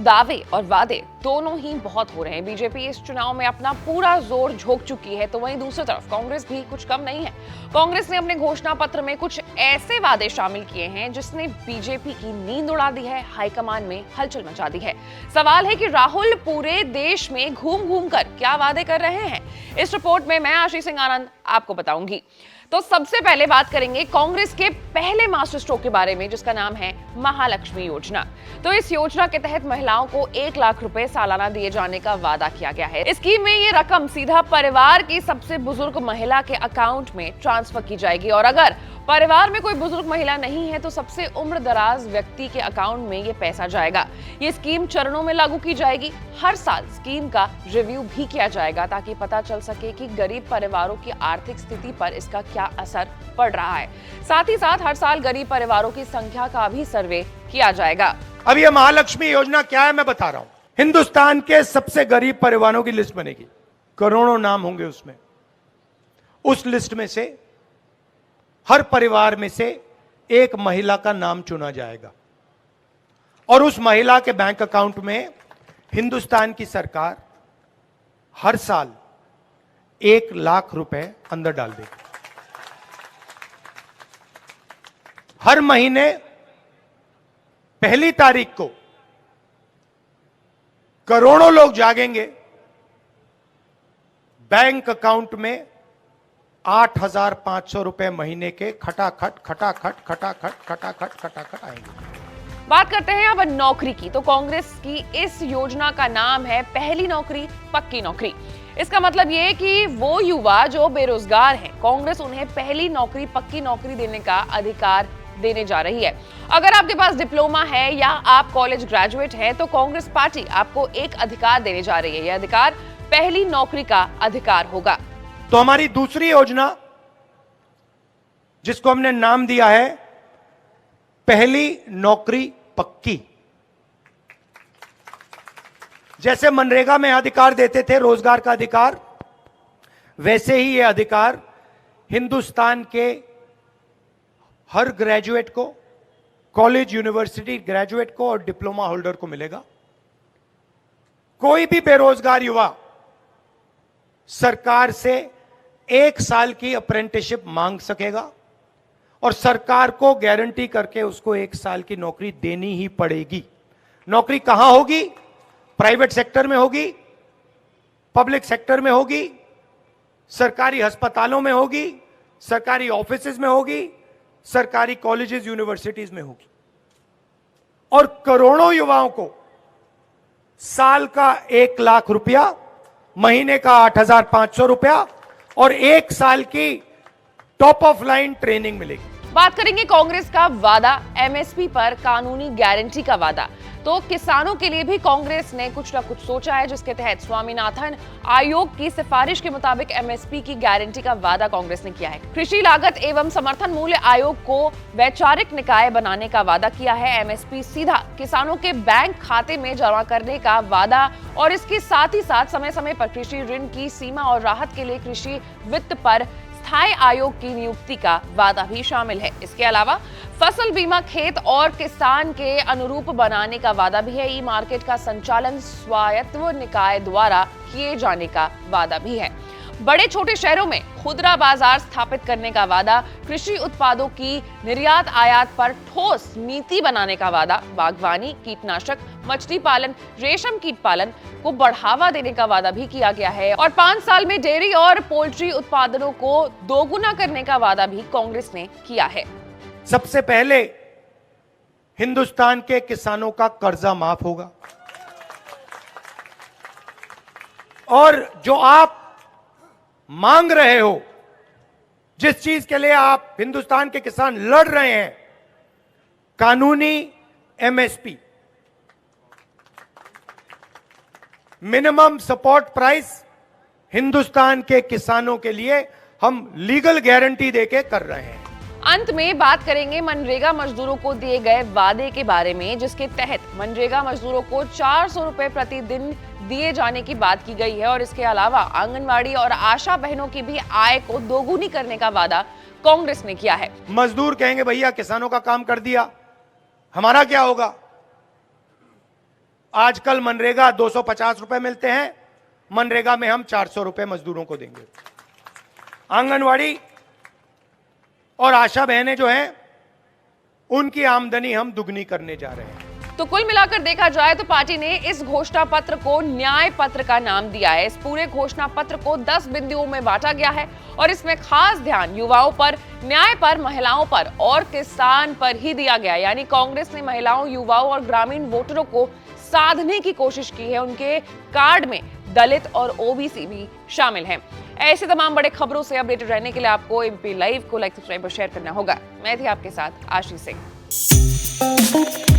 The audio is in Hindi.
दावे और वादे दोनों ही बहुत हो रहे हैं। बीजेपी इस चुनाव में अपना पूरा जोर झोंक चुकी है, तो वहीं दूसरी तरफ कांग्रेस भी कुछ कम नहीं है। कांग्रेस ने अपने घोषणा पत्र में कुछ ऐसे वादे शामिल किए हैं जिसने बीजेपी की नींद उड़ा दी है, हाईकमान में हलचल मचा दी है। सवाल है कि राहुल पूरे देश में घूम घूम कर क्या वादे कर रहे हैं। इस रिपोर्ट में मैं आशीष सिंह आनंद आपको बताऊंगी। तो सबसे पहले बात करेंगे कांग्रेस के पहले मास्टर स्ट्रोक के बारे में, जिसका नाम है महालक्ष्मी योजना। तो इस योजना के तहत महिलाओं को 1 लाख रुपए सालाना दिए जाने का वादा किया गया है। इस स्कीम में ये रकम सीधा परिवार की सबसे बुजुर्ग महिला के अकाउंट में ट्रांसफर की जाएगी, और अगर परिवार में कोई बुजुर्ग महिला नहीं है तो सबसे उम्रदराज व्यक्ति के अकाउंट में ये पैसा जाएगा। ये स्कीम चरणों में लागू की जाएगी। हर साल स्कीम का रिव्यू भी किया जाएगा ताकि पता चल सके कि गरीब परिवारों की आर्थिक स्थिति पर इसका क्या असर पड़ रहा है। साथ ही साथ हर साल गरीब परिवारों की संख्या का भी सर्वे किया जाएगा। अब ये महालक्ष्मी योजना क्या है मैं बता रहा हूं। हिंदुस्तान के सबसे गरीब परिवारों की लिस्ट बनेगी, करोड़ों नाम होंगे उसमें। उस लिस्ट में से हर परिवार में से एक महिला का नाम चुना जाएगा और उस महिला के बैंक अकाउंट में हिंदुस्तान की सरकार हर साल 1 लाख रुपए अंदर डाल देगी। हर महीने पहली तारीख को करोड़ों लोग जागेंगे, बैंक अकाउंट में 8,500 रुपए महीने के खटाखट खटाखट खटाखट खटाखट खटाखट आएंगे। बात करते हैं अब नौकरी की। तो कांग्रेस की इस योजना का नाम है पहली नौकरी पक्की नौकरी। इसका मतलब ये है कि वो युवा जो बेरोजगार हैं, कांग्रेस उन्हें पहली नौकरी पक्की नौकरी देने का अधिकार देने जा रही है। अगर आपके पास डिप्लोमा है या आप कॉलेज ग्रेजुएट हैं तो कांग्रेस पार्टी आपको एक अधिकार देने जा रही है। यह अधिकार पहली नौकरी का अधिकार होगा। तो हमारी दूसरी योजना, जिसको हमने नाम दिया है पहली नौकरी पक्की। जैसे मनरेगा में अधिकार देते थे रोजगार का अधिकार, वैसे ही यह अधिकार हिंदुस्तान के हर ग्रेजुएट को, कॉलेज यूनिवर्सिटी ग्रेजुएट को और डिप्लोमा होल्डर को मिलेगा। कोई भी बेरोजगार युवा सरकार से 1 साल की अप्रेंटिसशिप मांग सकेगा और सरकार को गारंटी करके उसको 1 साल की नौकरी देनी ही पड़ेगी। नौकरी कहां होगी? प्राइवेट सेक्टर में होगी, पब्लिक सेक्टर में होगी, सरकारी अस्पतालों में होगी, सरकारी ऑफिसेज में होगी, सरकारी कॉलेजेस यूनिवर्सिटीज में होगी। और करोड़ों युवाओं को साल का 1 लाख रुपया, महीने का 8,500 रुपया और 1 साल की टॉप ऑफ लाइन ट्रेनिंग मिलेगी। बात करेंगे कांग्रेस का वादा, एमएसपी पर कानूनी गारंटी का वादा। तो किसानों के लिए भी कांग्रेस ने कुछ ना कुछ सोचा है, जिसके तहत स्वामीनाथन आयोग की सिफारिश के मुताबिक एमएसपी की गारंटी का वादा कांग्रेस ने किया है। कृषि लागत एवं समर्थन मूल्य आयोग को वैचारिक निकाय बनाने का वादा किया है। एमएसपी सीधा किसानों के बैंक खाते में जमा करने का वादा, और इसके साथ ही साथ समय समय पर कृषि ऋण की सीमा और राहत के लिए कृषि वित्त पर स्थायी आयोग की नियुक्ति का वादा भी शामिल है। इसके अलावा फसल बीमा खेत और किसान के अनुरूप बनाने का वादा भी है। ई मार्केट का संचालन स्वायत्त निकाय द्वारा किए जाने का वादा भी है। बड़े छोटे शहरों में खुदरा बाजार स्थापित करने का वादा, कृषि उत्पादों की निर्यात आयात पर ठोस नीति बनाने का वादा, बागवानी, कीटनाशक, मछली पालन, रेशम कीट पालन को बढ़ावा देने का वादा भी किया गया है, और 5 साल में डेयरी और पोल्ट्री उत्पादनों को दोगुना करने का वादा भी कांग्रेस ने किया है। सबसे पहले हिंदुस्तान के किसानों का कर्जा माफ होगा, और जो आप मांग रहे हो, जिस चीज के लिए आप हिंदुस्तान के किसान लड़ रहे हैं, कानूनी MSP, minimum support price, Hindustan के किसानों के लिए हम लीगल गारंटी देके कर रहे हैं। अंत में बात करेंगे मनरेगा मजदूरों को दिए गए वादे के बारे में, जिसके तहत मनरेगा मजदूरों को 400 रुपए प्रतिदिन दिए जाने की बात की गई है, और इसके अलावा आंगनवाड़ी और आशा बहनों की भी आय को दोगुनी करने का वादा कांग्रेस ने किया है। मजदूर कहेंगे भैया किसानों का काम कर दिया, हमारा क्या होगा? आजकल मनरेगा 250 रुपए मिलते हैं, मनरेगा में हम 400 रुपए मजदूरों को देंगे। आंगनवाड़ी और आशा बहनें जो हैं, उनकी आमदनी हम दुगनी करने जा रहे हैं। तो कुल मिलाकर देखा जाए तो पार्टी ने इस घोषणा पत्र को न्याय पत्र का नाम दिया है। इस पूरे घोषणा पत्र को 10 बिंदुओं में बांटा गया है और इसमें खास ध्यान युवाओं पर, न्याय पर, महिलाओं पर और किसान पर ही दिया गया। यानी कांग्रेस ने महिलाओं, युवाओं और ग्रामीण वोटरों को साधने की कोशिश की है। उनके कार्ड में दलित और ओबीसी भी शामिल हैं। ऐसे तमाम बड़े खबरों से अपडेटेड रहने के लिए आपको एमपी लाइव को लाइक, सब्सक्राइब और शेयर करना होगा। मैं थी आपके साथ आशीष सिंह।